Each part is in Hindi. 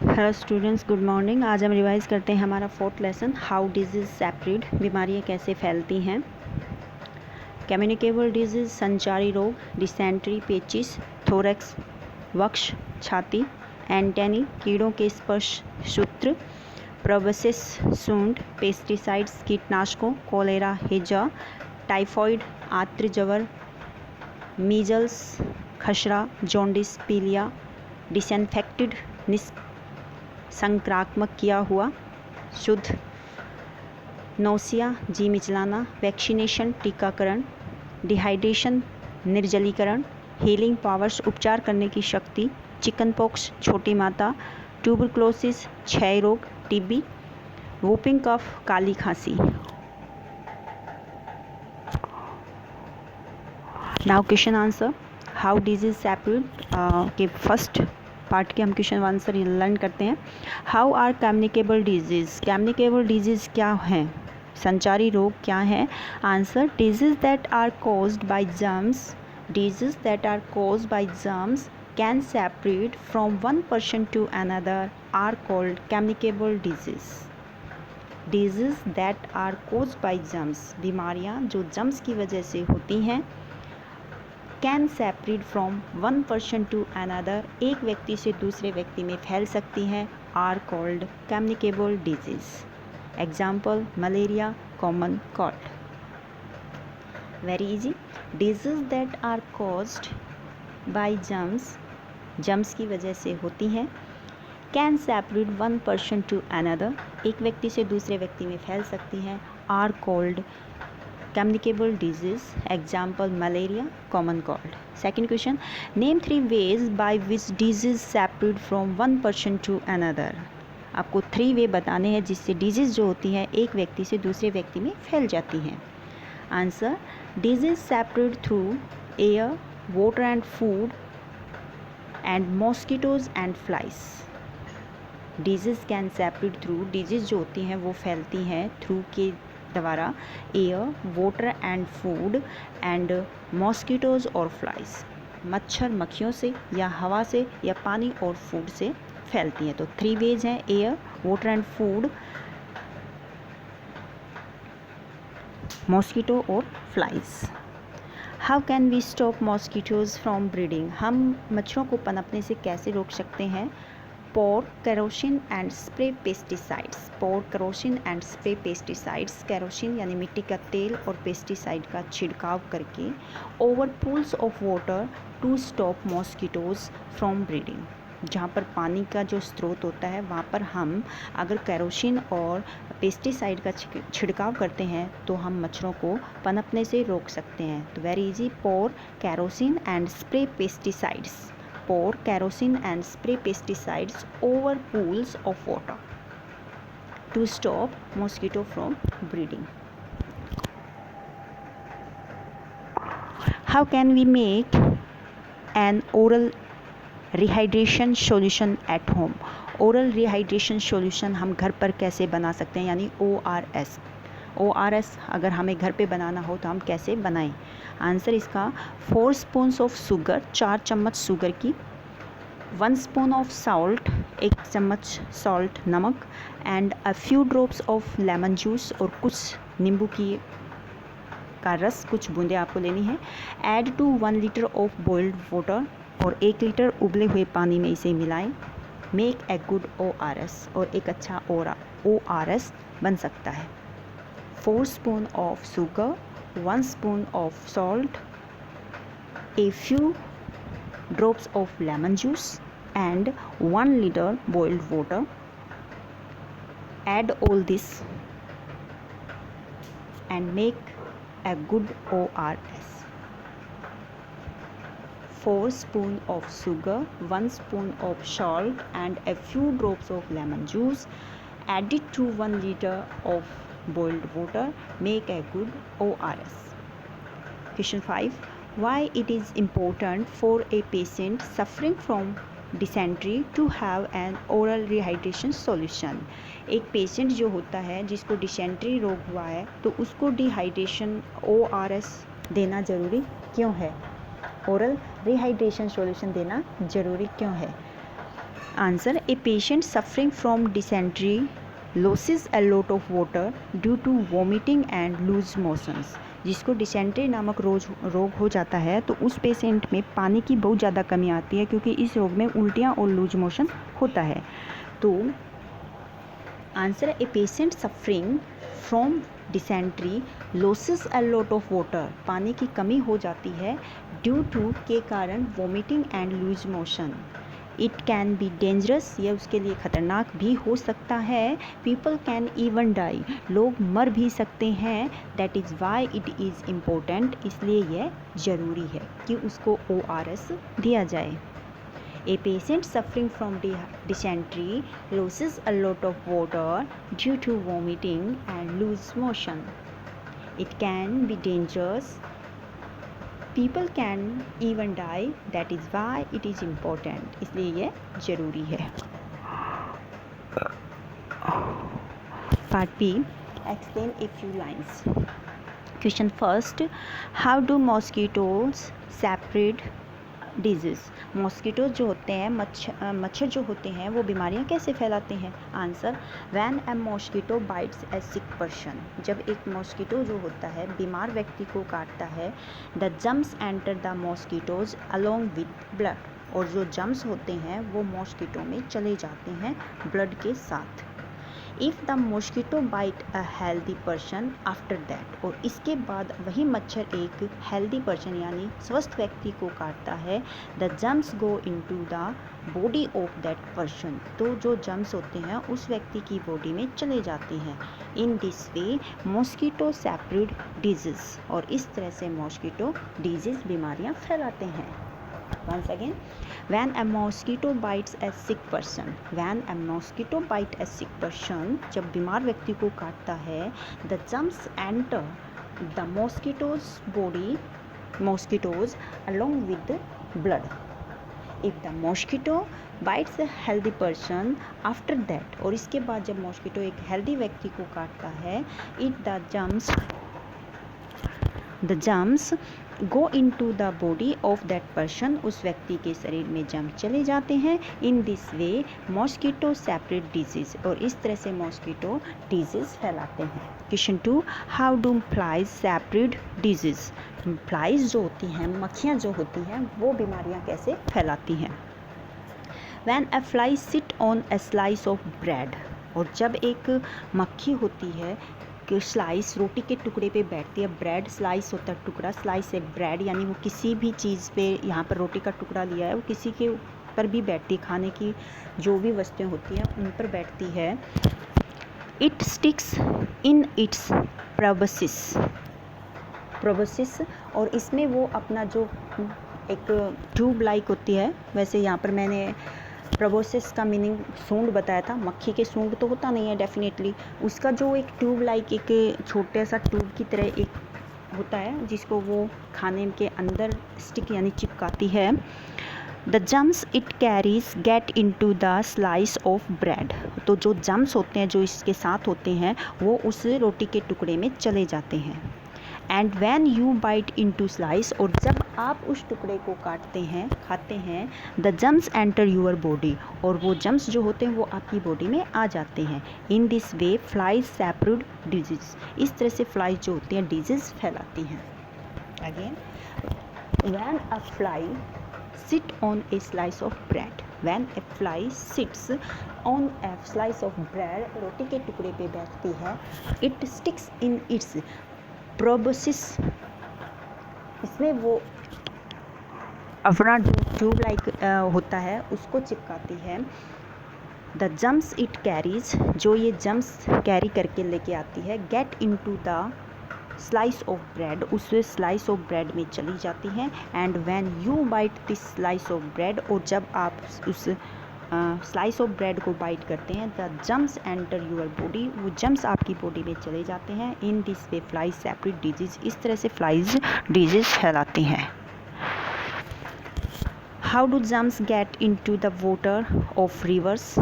Hello students, good morning. आज हम रिवाइज करते हैं हमारा 4th lesson, how disease spread, बीमारियां कैसे फैलती हैं। कम्युनिकेबल डिजीज़, संचारी रोग, डिसेंट्री, पेचिस, थोरैक्स, वक्ष, छाती, एंटेनी, कीड़ों के स्पर्श सूत्र, प्रोबसिस, सूंड, पेस्टिसाइड्स, कीटनाशकों, कोलेरा, हैजा, टाइफॉइड, आंत्र ज्वर, मीजल्स, खसरा, जॉन्डिस, पीलिया, डिसइंफेक्टेड, संक्रामक किया हुआ, शुद्ध, नौसिया, जी मिचलाना, वैक्सीनेशन, टीकाकरण, डिहाइड्रेशन, निर्जलीकरण, हीलिंग पावर्स, उपचार करने की शक्ति, चिकन पॉक्स, छोटी माता, ट्यूबरक्लोसिस, क्षय रोग, टीबी, वूपिंग कफ, काली खांसी। Now question answer, how disease spread के फर्स्ट पार्ट के हम क्वेश्चन आंसर लर्न करते हैं। How are communicable disease, communicable disease क्या हैं, संचारी रोग क्या है। Answer, disease that are caused by germs, disease that are caused by germs can separate from one person to another are called communicable disease. Disease that are caused by germs, बीमारियां जो जर्म्स की वजह से होती हैं, can separate from one person to another, एक व्यक्ति से दूसरे व्यक्ति में फैल सकती हैं, are called communicable disease. Example, malaria, common cold. Very easy, disease that are caused by germs, germs की वजह से होती हैं, can separate one person to another, एक व्यक्ति से दूसरे व्यक्ति में फैल सकती हैं, are called communicable disease. Example, malaria, common cold. Second question, name 3 ways by which disease separate from one person to another. आपको 3 वे बताने हैं जिससे डिजीज़ जो होती हैं एक व्यक्ति से दूसरे व्यक्ति में फैल जाती हैं। Answer, disease separate through air, water and food and mosquitoes and flies. Disease can separate through, disease जो होती हैं वो फैलती हैं थ्रू के द्वारा, air, water and food and mosquitoes और फ्लाइज, मच्छर मक्खियों से या हवा से या पानी और फूड से फैलती हैं। तो 3 वेज हैं, air, water and food, mosquito और flies. How can we stop mosquitoes from breeding, हम मच्छरों को पनपने से कैसे रोक सकते हैं। pour kerosene and spray pesticides, pour kerosene and spray pesticides, kerosene यानी मिट्टी का तेल और पेस्टिसाइड का छिड़काव करके over pools of water to stop mosquitoes from breeding. जहाँ पर पानी का जो स्रोत होता है वहाँ पर हम अगर केरोसिन और पेस्टिसाइड का छिड़काव करते हैं तो हम मच्छरों को पनपने से रोक सकते हैं। तो very easy, pour kerosene and spray pesticides, pour kerosene and spray pesticides over pools of water to stop mosquito from breeding. How can we make an oral rehydration solution at home? Oral rehydration solution हम घर पर कैसे बना सकते हैं, यानी ORS अगर हमें घर पे बनाना हो तो हम कैसे बनाएं। आंसर इसका, 4 स्पून्स ऑफ शुगर, 4 चम्मच शुगर की, 1 स्पून ऑफ सॉल्ट, 1 चम्मच सॉल्ट नमक, and a few drops of lemon juice, और कुछ नींबू की का रस, कुछ बूंदें आपको लेनी है। Add to 1 litre of boiled water, और 1 लीटर उबले हुए पानी में इसे मिलाएं। मेक ए गुड ORS, और एक अच्छा ORS बन सकता है। 4 spoon of sugar, 1 spoon of salt, a few drops of lemon juice and 1 liter boiled water. Add all this and make a good ORS. 4 spoon of sugar, 1 spoon of salt and a few drops of lemon juice. Add it to 1 liter of boiled water. Make a good ORS. Question 5. Why it is important for a patient suffering from dysentery to have an oral rehydration solution. एक पेशेंट जो होता है जिसको डिसेंट्री रोग हुआ है तो उसको डिहाइड्रेशन ORS देना ज़रूरी क्यों है, ओरल रिहाइड्रेशन सॉल्यूशन देना ज़रूरी क्यों है। Answer, a patient suffering from dysentery loses a lot of water due to vomiting and loose motions. जिसको डिसेंट्री नामक रोग हो जाता है तो उस पेशेंट में पानी की बहुत ज़्यादा कमी आती है, क्योंकि इस रोग में उल्टियाँ और लूज मोशन होता है। तो आंसर है, ए patient suffering from dysentery loses a lot of water, पानी की कमी हो जाती है ड्यू टू के कारण vomiting and loose motion. It can be dangerous, यह उसके लिए खतरनाक भी हो सकता है। पीपल कैन इवन डाई, लोग मर भी सकते हैं। That is why it is important, इसलिए यह ज़रूरी है कि उसको ORS दिया जाए। A patient suffering from dysentery loses a lot of water due to vomiting and loose motion. It can be dangerous. People can even die. That is why it is important. इसलिए ये ज़रूरी है। Part B. Explain a few lines. Question first. How do mosquitoes separate disease? Mosquito जो होते हैं, मच्छर जो होते हैं, वो बीमारियां कैसे फैलाते हैं? Answer, when a mosquito bytes a sick person, जब एक मॉस्किटो जो होता है बीमार व्यक्ति को काटता है, the germs enter the mosquitoes along with blood, और जो जम्स होते हैं वो मॉस्किटो में चले जाते हैं ब्लड के साथ। If the mosquito bite a healthy person after that, और इसके बाद वही मच्छर एक हेल्दी पर्सन यानी स्वस्थ व्यक्ति को काटता है, the germs go into the body of that person, तो जो जम्स होते हैं उस व्यक्ति की बॉडी में चले जाते हैं। In this way mosquito separate disease, और इस तरह से मॉस्किटो डिजीज़ बीमारियां फैलाते हैं। Once again, when a mosquito bites a sick person, when a mosquito bite a sick person, जब बीमार व्यक्ति को काटता है, the germs enter the mosquitoes along with the blood. If the mosquito bites a healthy person after that, और इसके बाद जब मॉस्किटो एक हेल्दी व्यक्ति को काटता है, the germs go into the body of that person, उस व्यक्ति के शरीर में जम चले जाते हैं। In this way mosquito separate disease, और इस तरह से मॉस्किटो डिजीज़ फैलाते हैं। Question 2, how do flies separate disease? Flies जो होती हैं, मक्खियाँ जो होती हैं, वो बीमारियाँ कैसे फैलाती हैं? When a fly sit on a slice of bread, और जब एक मक्खी होती है कि स्लाइस रोटी के टुकड़े पे बैठती है, ब्रेड स्लाइस होता है टुकड़ा, स्लाइस है ब्रेड, यानी वो किसी भी चीज़ पे, यहाँ पर रोटी का टुकड़ा लिया है, वो किसी के ऊपर भी बैठती है, खाने की जो भी वस्तुएं होती हैं उन पर बैठती है। It sticks in its proboscis, और इसमें वो अपना जो एक ट्यूब लाइक होती है, वैसे यहाँ पर मैंने प्रोबोसिस का मीनिंग सूंड बताया था, मक्खी के सूंड तो होता नहीं है डेफिनेटली, उसका जो एक ट्यूब लाइक एक छोटे सा ट्यूब की तरह एक होता है जिसको वो खाने के अंदर स्टिक यानी चिपकाती है। The germs it carries gate into the slice of bread, तो जो जम्स होते हैं जो इसके साथ होते हैं वो उस रोटी के टुकड़े में चले जाते हैं। And when you bite into slices, और जब आप उस टुकड़े को काटते हैं, खाते हैं, the germs enter your body, और वो जम्स जो होते हैं वो आपकी बॉडी में आ जाते हैं। In this way flies separate disease, इस तरह से फ्लाइज जो होती हैं डिजीज़ फैलाती हैं। Again, when a fly sit on a slice of bread, when a fly sits on a slice of bread, रोटी के टुकड़े पे बैठती है, it sticks in its proboscis, इसमें वो अपना ट्यूब लाइक होता है उसको चिपकाती है। द जम्स इट कैरीज, जो ये जम्स कैरी करके लेके आती है, get into the slice of bread, उस स्लाइस ऑफ ब्रेड में चली जाती हैं। And when you bite this slice of bread, और जब आप उस स्लाइस ऑफ ब्रेड को बाइट करते हैं, the germs enter your body, वो जम्स आपकी बॉडी में चले जाते हैं। In this way flies separate disease, इस तरह से फ्लाइज डिजीज़ फैलाती हैं। How do germs get into the water of rivers,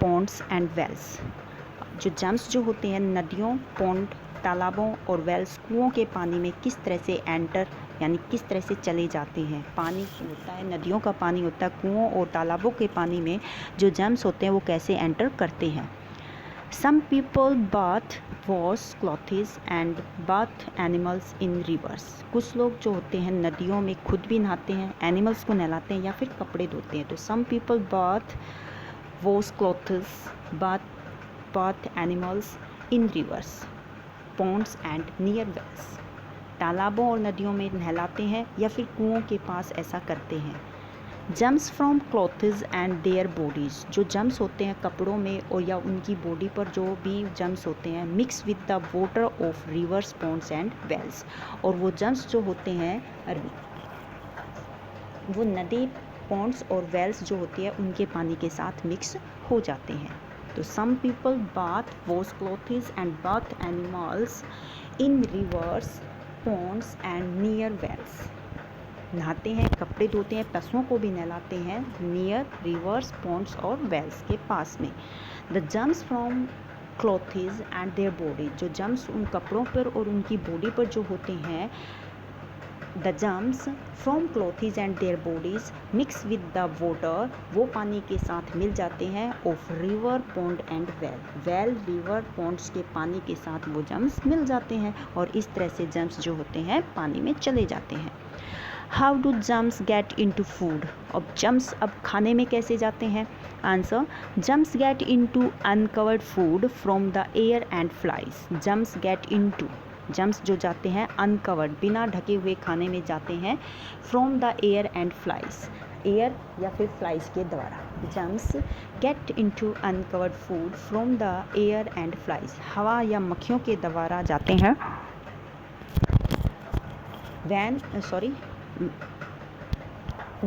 ponds and wells? जो जम्स जो होते हैं नदियों, पॉन्ड, तालाबों और वेल्स, कुओं के पानी में किस तरह से एंटर यानी किस तरह से चले जाते हैं। पानी होता है, नदियों का पानी होता है, कुओं और तालाबों के पानी में जो जर्म्स होते हैं वो कैसे एंटर करते हैं। Some people bath, wash clothes and bath animals in rivers. कुछ लोग जो होते हैं नदियों में खुद भी नहाते हैं, एनिमल्स को नहलाते हैं या फिर कपड़े धोते हैं। तो some people bath, wash clothes, bath animals in rivers, ponds and near wells. तालाबों और नदियों में नहलाते हैं या फिर कुओं के पास ऐसा करते हैं। Germs from clothes and their bodies, जो जम्स होते हैं कपड़ों में और या उनकी बॉडी पर जो भी जम्स होते हैं, mix with the water of rivers, ponds and wells, और वो जम्स जो होते हैं वो नदी, पॉन्ड्स और वेल्स जो होती है उनके पानी के साथ मिक्स हो जाते हैं। तो some people bath, wash clothes and bath animals in rivers, ponds and near wells. नहाते हैं, कपड़े धोते हैं, पशुओं को भी नहलाते हैं नियर रिवर्स, पॉन्ड्स और वेल्स के पास में। The germs from clothes and their body, जो जम्स उन कपड़ों पर और उनकी बॉडी पर जो होते हैं, the germs from clothes and their bodies mix with the water, वो पानी के साथ मिल जाते हैं of river, pond and well, river, ponds के पानी के साथ वो जम्स मिल जाते हैं और इस तरह से जम्स जो होते हैं पानी में चले जाते हैं। How do germs get into food, अब जम्स अब खाने में कैसे जाते हैं। Answer, germs get into uncovered food from the air and flies. Germs get into, germs जो जाते हैं अनकवर्ड, बिना ढके हुए खाने में जाते हैं from the air and flies, air या फिर फ्लाइज के द्वारा। Germs get into uncovered food from the air and flies, हवा या मक्खियों के द्वारा जाते हैं।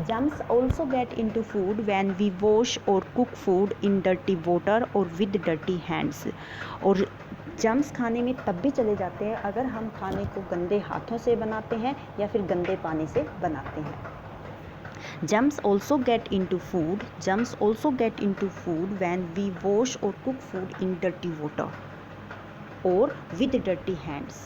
Germs also get into food when we wash or cook food in dirty water or with dirty hands. और जम्स खाने में तब भी चले जाते हैं अगर हम खाने को गंदे हाथों से बनाते हैं या फिर गंदे पानी से बनाते हैं। Germs also get into food. Germs also get into food when we wash or cook food in dirty water or with dirty hands.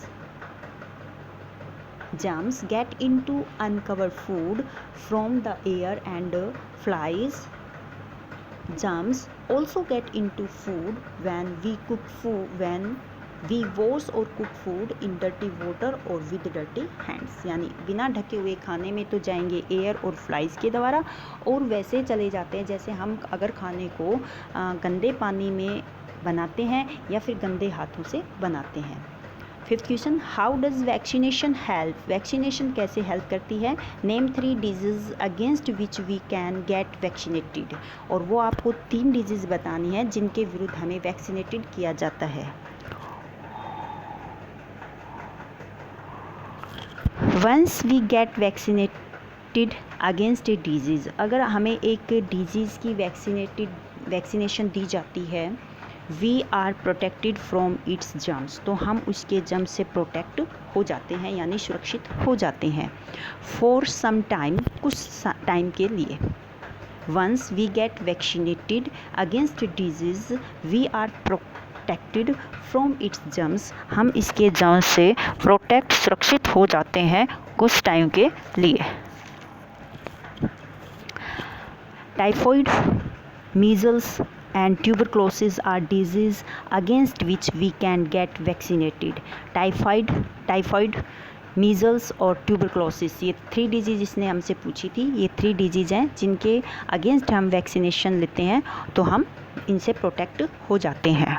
Germs get into uncovered food from the air and flies. Germs also get into food when we wash or cook food in dirty water or with dirty hands. यानी बिना ढके हुए खाने में तो जाएंगे एयर और फ्लाइज के द्वारा, और वैसे चले जाते हैं जैसे हम अगर खाने को गंदे पानी में बनाते हैं या फिर गंदे हाथों से बनाते हैं। Fifth question, how does vaccination help, vaccination कैसे हेल्प करती है। Name 3 disease against which we can get vaccinated, और वो आपको 3 डिजीज़ बतानी है जिनके विरुद्ध हमें वैक्सीनेटेड किया जाता है। Once we get vaccinated against a disease, अगर हमें एक डिजीज़ की वैक्सीनेशन दी जाती है, we are protected from its germs, तो हम उसके जर्म से प्रोटेक्ट हो जाते हैं यानी सुरक्षित हो जाते हैं। फॉर सम टाइम, कुछ टाइम के लिए। Once we get vaccinated against disease we are protected from its germs, हम इसके जर्म से प्रोटेक्ट, सुरक्षित हो जाते हैं कुछ टाइम के लिए। Typhoid, measles and tuberculosis are disease against which we can get vaccinated. Typhoid, measles और ट्यूबरक्लोसिस, ये 3 डिजीज़ इसने हमसे पूछी थी। ये 3 डिजीज़ हैं जिनके अगेंस्ट हम वैक्सीनेशन लेते हैं तो हम इनसे प्रोटेक्ट हो जाते हैं।